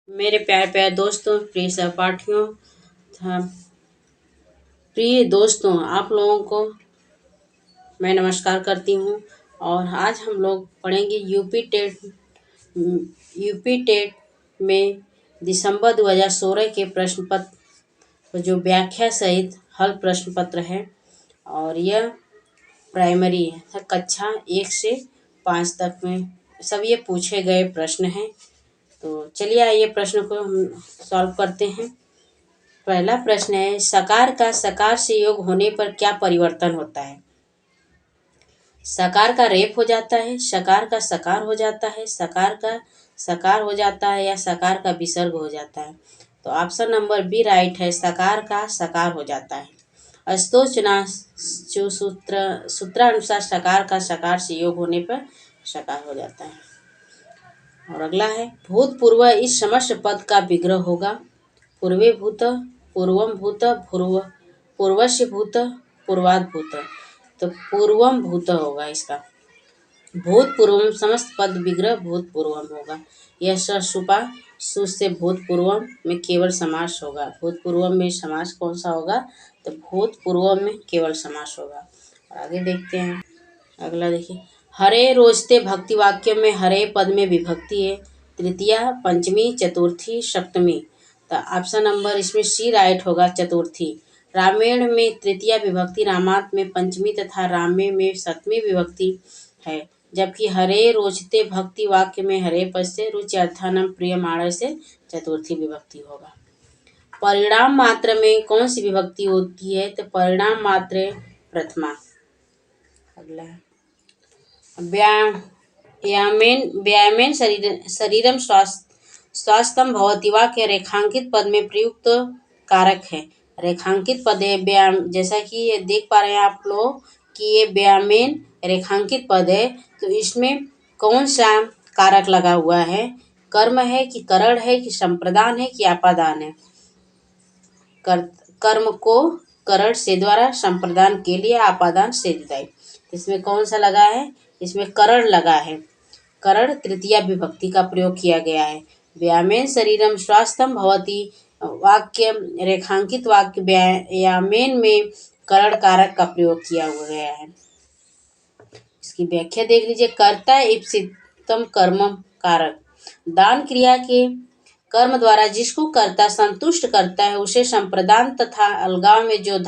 मेरे प्यारे प्यारे दोस्तों, प्रिय सहपाठियों तथा प्रिय दोस्तों, आप लोगों को मैं नमस्कार करती हूँ। और आज हम लोग पढ़ेंगे यूपी टेट में दिसंबर 2016 के प्रश्न पत्र जो व्याख्या सहित हल प्रश्न पत्र है। और यह प्राइमरी है, कक्षा 1 से 5 तक में सब ये पूछे गए प्रश्न हैं। तो चलिए आइए प्रश्न को हम सॉल्व करते हैं। पहला प्रश्न है, सकार का सकार से योग होने पर क्या परिवर्तन होता है? सकार का रेप हो जाता है, सकार का सकार हो जाता है, सकार का सकार हो जाता है या सकार का विसर्ग हो जाता है। तो ऑप्शन नंबर बी राइट है, सकार का सकार हो जाता है। सूत्रानुसार सकार का सकार से योग होने पर सकार हो जाता है। और अगला है, भूतपूर्व इस समस्त पद का विग्रह होगा। पूर्वे भूत, पूर्वम भूत, पूर्वस्य भूत, पूर्वाद भूत। तो पूर्वम भूत होगा इसका। भूतपूर्वम समस्त पद विग्रह भूतपूर्वम होगा। यह सुपा सु से भूतपूर्वम में केवल समास होगा। भूतपूर्वम में समास कौन सा होगा? तो भूतपूर्वम में केवल समास होगा। और आगे देखते हैं। अगला देखिए, हरे रोजते भक्ति वाक्य में हरे पद में विभक्ति है, तृतीया, पंचमी, चतुर्थी, सप्तमी। तो ऑप्शन नंबर इसमें सी राइट होगा, चतुर्थी। रामायण में तृतीया विभक्ति, रामात में पंचमी तथा रामे में सप्तमी विभक्ति है। जबकि हरे रोचते भक्ति वाक्य में हरे पद से रुचि अर्थानम प्रियमाण से चतुर्थी विभक्ति होगा। परिणाम मात्र में कौन सी विभक्ति होती है? तो परिणाम मात्र प्रथमा। अगला है, व्यायामेन शरीरम स्वास्थ्यम भवति वाक्य रेखांकित पद में प्रयुक्त कारक है। रेखांकित पद है व्यायाम, जैसा कि ये देख पा रहे हैं आप लोग कि ये व्यायामेन रेखांकित पद है। तो इसमें कौन सा कारक लगा हुआ है? कर्म है कि करण है कि संप्रदान है कि आपादान है? कर्म को करण से द्वारा, संप्रदान के लिए, आपादान से जुदाई। इसमें कौन सा लगा है? इसमें करण लगा है। करण तृतीया विभक्ति का प्रयोग किया गया है। व्यायामेन शरीरम स्वास्थ्यम भवति वाक्य रेखांकित वाक्य व्यायामेन में करण कारक का प्रयोग किया गया है। इसकी व्याख्या देख लीजिए। कर्ता इप्सितम कर्मम कारक, दान क्रिया के कर्म द्वारा जिसको कर्ता संतुष्ट करता है उसे संप्रदान तथा अलगाव में जो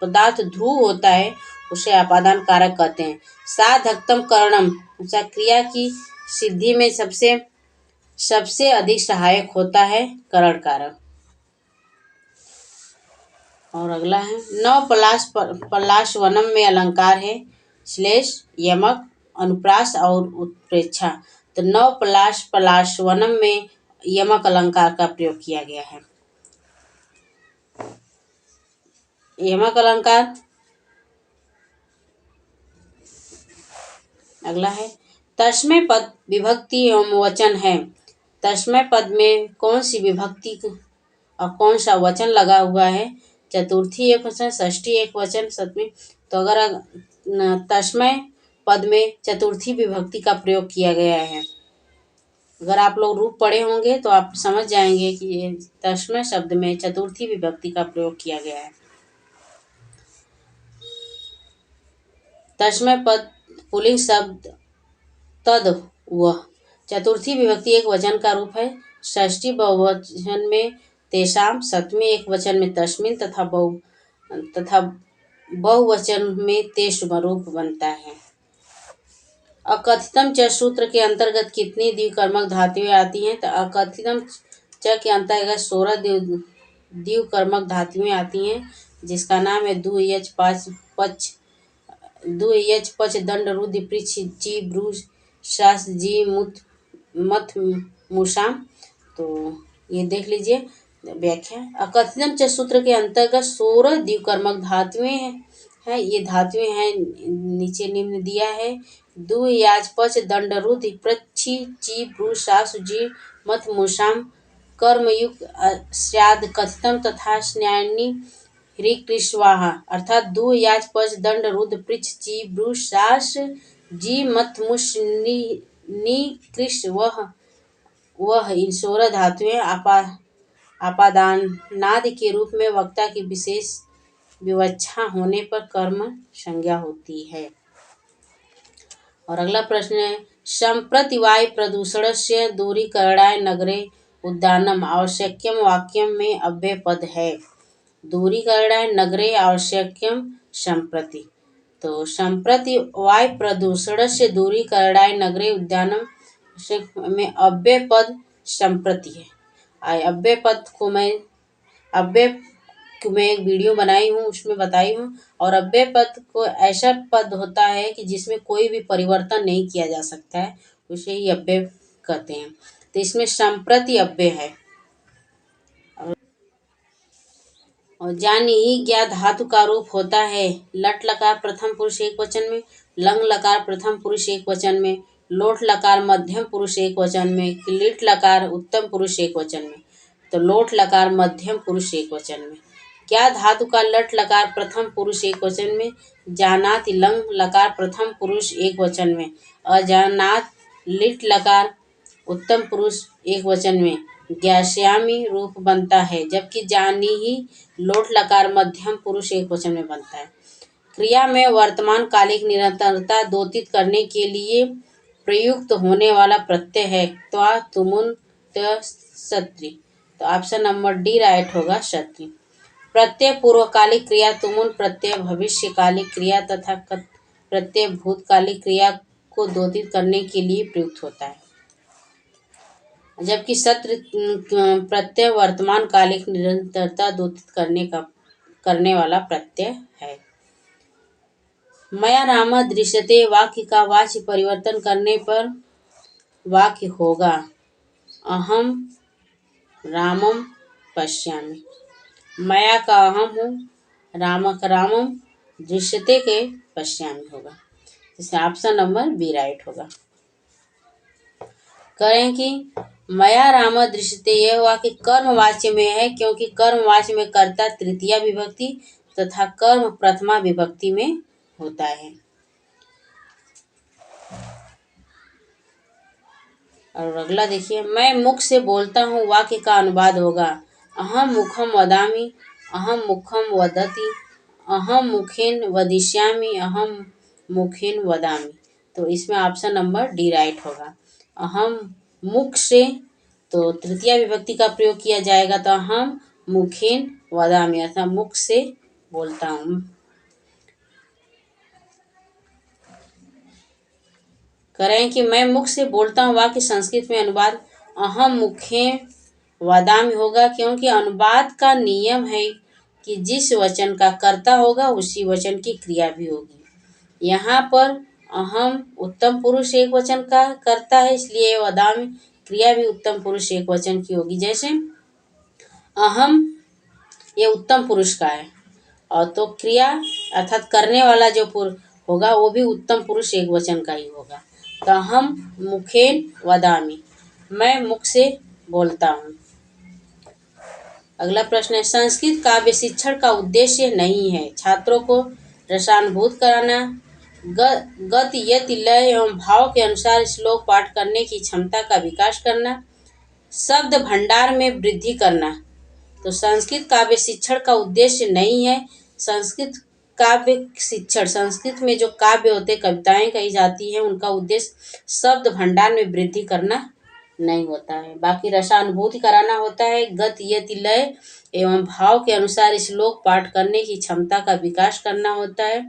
पदार्थ ध्रुव होता है उसे आपादान कारक कहते हैं। साधकतम करणम, क्रिया की सिद्धि में सबसे अधिक सहायक होता है करण कारक। और अगला है, नव पलाश वनम में अलंकार है श्लेष, यमक, अनुप्रास और उत्प्रेक्षा। तो नव पलाश वनम में यमक अलंकार का प्रयोग किया गया है। यमक अलंकार। अगला है, तस्मै पद विभक्ति एवं वचन है। तस्मै पद में कौन सी विभक्ति और कौन सा वचन लगा हुआ है? चतुर्थी एक वचन, षष्ठी एक वचन, सप्तमी। तो अगर तस्मै पद में चतुर्थी विभक्ति का प्रयोग किया गया है। अगर आप लोग रूप पढ़े होंगे तो आप समझ जाएंगे कि तस्मै शब्द में चतुर्थी विभक्ति का प्रयोग किया गया है। तस्मै पद पुल्लिंग शब्द तद वह, चतुर्थी विभक्ति एक वचन का रूप है। षष्ठी बहुवचन में तेषाम, सप्तमी एक वचन में तस्मिन तथा बहुवचन में तेषु रूप बनता है। अकथितम च सूत्र के अंतर्गत कितनी द्विकर्मक धातुएं आती हैं? तो अकथितम च के अंतर्गत 16 द्विकर्मक धातुएं आती हैं, जिसका नाम है दु, यच, पच, दंड, रुद्धि, पृच्छ, जी, ब्रू, शास, जी, मथ, मूषाम। तो ये देख लीजिए व्याख्या। अकथितम च सूत्र के अंतर्गत 16 द्विकर्मक धातुएं हैं। ये धातुएं हैं नीचे निम्न दिया है। दु, याच, पच, दंड, रुद्धि, पृच्छ, ची, ब्रू, शास, जी, मथ, मूषाम कर्मयुक्त स्याद कथितम तथा स्नायनी ह्रीकृष्वाहा, अर्थात दु, याच, पच, दंड, रुद्ध, पृच्छ, ची, ब्रू, शास, जी, मथ, मूष, नी, कृष, वह ईश्वर धातुएं आपादानादि के रूप में वक्ता की विशेष विवक्षा होने पर कर्म संज्ञा होती है। और अगला प्रश्न है, सम्प्रति वायु प्रदूषणस्य दूरीकरणाय नगरे उद्यानम आवश्यकम वाक्यम में अव्यय पद है। दूरीकरणाय नगरे आवश्यकम सम्प्रति, तो सम्प्रति वायु प्रदूषणस्य दूरीकरणाय नगरे उद्यानम में अव्यय पद सम्प्रति है। अव्यय पद को मैं एक वीडियो बनाई हूँ, उसमें बताई हूँ। और अव्यय पद को ऐसा पद होता है कि जिसमें कोई भी परिवर्तन नहीं किया जा सकता है, उसे ही अव्यय कहते हैं। तो इसमें सम्प्रति अव्यय है। और जानी ही ज्ञा धातु का रूप होता है लट लकार प्रथम पुरुष एक वचन में, लंग लकार प्रथम पुरुष एक वचन में, लोट लकार मध्यम पुरुष एक वचन में, लिट लकार उत्तम पुरुष एक वचन में। तो लोट लकार मध्यम पुरुष एक वचन में। क्या धातु का लट लकार प्रथम पुरुष एक वचन में, जानात लंग लकार प्रथम पुरुष एक वचन में, अजानात लिट लकार उत्तम पुरुष एक वचन में ज्ञास्यामी रूप बनता है, जबकि जानी ही लोट लकार मध्यम पुरुष एक वचन में बनता है। क्रिया में वर्तमान कालिक निरंतरता द्योतित करने के लिए प्रयुक्त होने वाला प्रत्यय है त्वा तुमुन त सत्री। तो ऑप्शन नंबर डी राइट होगा, सत्री। प्रत्यय पूर्वकालिक क्रिया तुमुन प्रत्यय भविष्यकालिक क्रिया तथा प्रत्यय भूतकालिक क्रिया को द्योतित करने के लिए प्रयुक्त होता है, जबकि सत्र प्रत्यय वर्तमान कालिक निरंतरता द्योतित करने वाला प्रत्यय है। मया राम दृश्यते वाक्य का वाच्य परिवर्तन करने पर वाक्य होगा अहम रामम पश्यामि। मया का अहम हूँ, राम का रामम, दृश्यते के पश्यामि होगा। इसमें ऑप्शन नंबर बी राइट होगा। करें कि मया राम दृश्यते, यह हुआ कि कर्मवाच्य में है, क्योंकि कर्मवाच्य में कर्ता तृतीया विभक्ति तथा कर्म प्रथमा विभक्ति में होता है। और अगला देखिए, मैं मुख से बोलता हूँ वाक्य का अनुवाद होगा अहम मुखम वदामि, अहम मुखम वदति, अहम मुखेन वदिष्यामि, अहम मुखेन वदामि। तो इसमें ऑप्शन नंबर डी राइट होगा। अहम मुख से तो तृतीया विभक्ति का प्रयोग किया जाएगा, तो अहम मुखेन वदामि अर्थात मुख से बोलता हूँ। करें कि मैं मुख से बोलता हूँ वाक्य संस्कृत में अनुवाद अहम मुखे वदामि होगा, क्योंकि अनुवाद का नियम है कि जिस वचन का कर्ता होगा उसी वचन की क्रिया भी होगी। यहाँ पर अहम उत्तम पुरुष एक वचन का कर्ता है, इसलिए वदामि क्रिया भी उत्तम पुरुष एक वचन की होगी। जैसे अहम ये उत्तम पुरुष का है, और तो क्रिया अर्थात करने वाला जो होगा वो भी उत्तम पुरुष एक वचन का ही होगा। तो अहम मुखेन वदामि, मैं मुख से बोलता हूँ। अगला प्रश्न है, संस्कृत काव्य शिक्षण का उद्देश्य नहीं है छात्रों को रसानुभूत कराना, गति यति लय एवं भाव के अनुसार श्लोक पाठ करने की क्षमता का विकास करना, शब्द भंडार में वृद्धि करना। तो संस्कृत काव्य शिक्षण का उद्देश्य नहीं है। संस्कृत काव्य शिक्षण, संस्कृत में जो काव्य होते कविताएं कही जाती हैं उनका उद्देश्य शब्द भंडार में वृद्धि करना नहीं होता है। बाकी रसानुभूति कराना होता है, गति यति लय एवं भाव के अनुसार श्लोक पाठ करने की क्षमता का विकास करना होता है,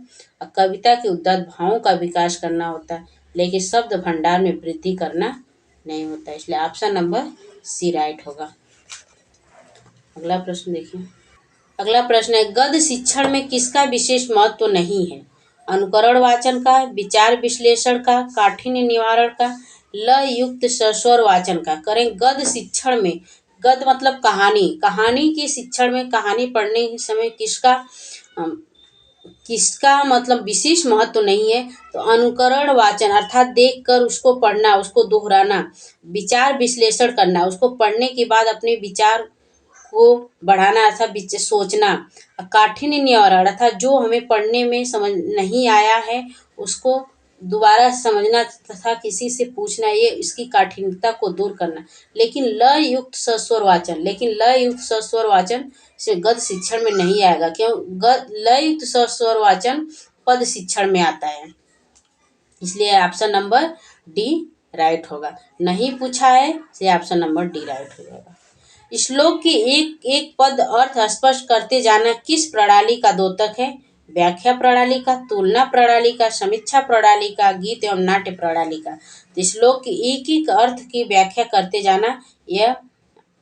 और कविता के उद्दत भावों का विकास करना होता है, लेकिन शब्द भंडार में वृद्धि करना नहीं होता है। इसलिए ऑप्शन नंबर सी राइट होगा। अगला प्रश्न देखिए। अगला प्रश्न है, गद्य शिक्षण में किसका विशेष महत्व नहीं है? अनुकरण वाचन का, विचार विश्लेषण का, काठिन्य निवारण का, लय युक्त सस्वर वाचन का। करें गद्य शिक्षण में, गद्य मतलब कहानी, कहानी के शिक्षण में कहानी पढ़ने के समय किसका मतलब विशेष महत्व नहीं है? तो अनुकरण वाचन अर्थात देखकर उसको पढ़ना, उसको दोहराना, विचार विश्लेषण करना, उसको पढ़ने के बाद अपने विचार को बढ़ाना अर्थात सोचना, काठिन्य निवारण अर्थात जो हमें पढ़ने में समझ नहीं आया है उसको दोबारा समझना तथा किसी से पूछना, ये इसकी काठिन्यता को दूर करना। लेकिन ल युक्त सस्वर वाचन से गद्य शिक्षण में नहीं आएगा, क्यों? ल युक्त सस्वर वाचन पद शिक्षण में आता है, इसलिए ऑप्शन नंबर डी राइट होगा। नहीं पूछा है इसलिए ऑप्शन नंबर डी राइट हो जाएगा। श्लोक की एक एक पद अर्थ स्पष्ट करते जाना किस प्रणाली का द्योतक है? व्याख्या प्रणाली का, तुलना प्रणाली का, समीक्षा प्रणाली का, गीत एवं नाट्य प्रणाली का। तो श्लोक की एक एक अर्थ की व्याख्या करते जाना, यह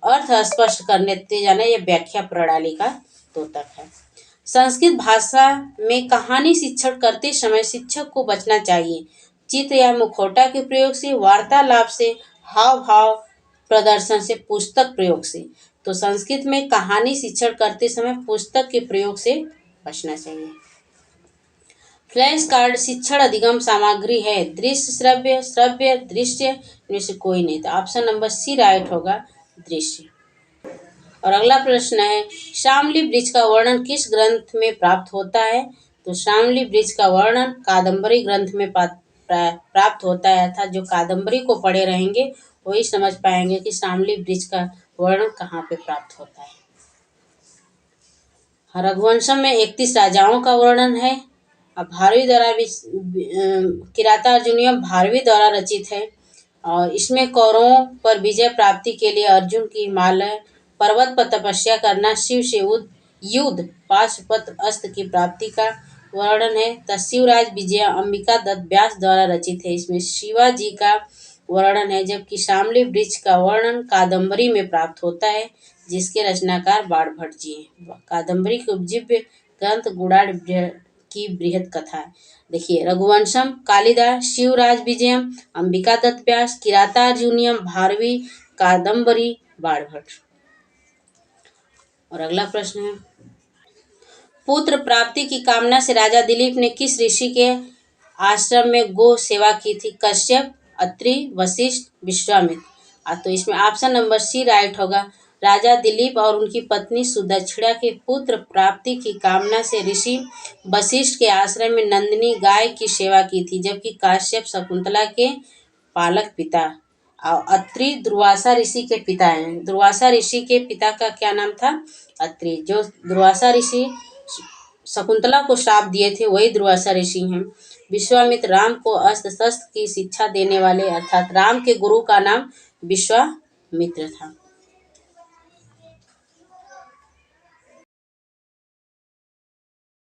अर्थ स्पष्ट करते जाना, यह व्याख्या प्रणाली का द्योतक है। संस्कृत भाषा में कहानी शिक्षण करते समय शिक्षक को बचना चाहिए चित्र या मुखौटा के प्रयोग से, वार्तालाप से, हाव भाव प्रदर्शन से, पुस्तक प्रयोग से। तो संस्कृत में कहानी शिक्षण करते समय पुस्तक के प्रयोग से बचना चाहिए। फ्लैश कार्ड शिक्षण अधिगम सामग्री है, दृश्य, श्रव्य, श्रव्य, दृश्य, इनमें से कोई नहीं। तो ऑप्शन नंबर सी राइट होगा, दृश्य। और अगला प्रश्न है, शामली वृक्ष का वर्णन किस ग्रंथ में प्राप्त होता है? तो शामली वृक्ष का वर्णन कादम्बरी ग्रंथ में प्राप्त होता है, अर्थात जो कादम्बरी को पढ़े रहेंगे वही समझ पाएंगे कि शामली वृक्ष का वर्णन कहाँ पे प्राप्त होता है। रघुवंशम में 31 राजाओं का वर्णन है। भारवी द्वारा किरातार्जुनीयम भारवी द्वारा रचित है और इसमें कौरवों पर विजय प्राप्ति के लिए अर्जुन की हिमालय पर्वत पर तपस्या करना, शिव से युद्ध, पाशुपत अस्त्र की प्राप्ति का वर्णन है। तथा शिवराज विजय अंबिका दत्त व्यास द्वारा रचित है, इसमें शिवाजी का वर्णन है। जबकि शामली वृक्ष का वर्णन कादम्बरी में प्राप्त होता है, जिसके रचनाकार बाणभट्ट जी हैं। कादम्बरी के उपजीव्य ग्रंथ गुणाढ़ की बृहद कथा है। देखिए, रघुवंशम कालिदास, शिवराज विजयम अंबिका दत्त व्यास, किरातार्जुनीयम भारवी, कादम्बरी बाणभट्ट। और अगला प्रश्न है, पुत्र प्राप्ति की कामना से राजा दिलीप ने किस ऋषि के आश्रम में गो सेवा की थी? कश्यप, अत्रि, वशिष्ठ, विश्वामित्र। तो इसमें ऑप्शन नंबर सी राइट होगा। राजा दिलीप और उनकी पत्नी सुदक्षिणा के पुत्र प्राप्ति की कामना से ऋषि वशिष्ठ के आश्रम में नंदिनी गाय की सेवा की थी, जबकि काश्यप शकुंतला के पालक पिता और अत्रि दुर्वासा ऋषि के पिता हैं। दुर्वासा ऋषि के पिता का क्या नाम था? अत्रि। जो दुर्वासा ऋषि शकुंतला को श्राप दिए थे वही दुर्वासा ऋषि हैं। विश्वामित्र राम को अस्त्र शस्त्र की शिक्षा देने वाले, अर्थात राम के गुरु का नाम विश्वामित्र था।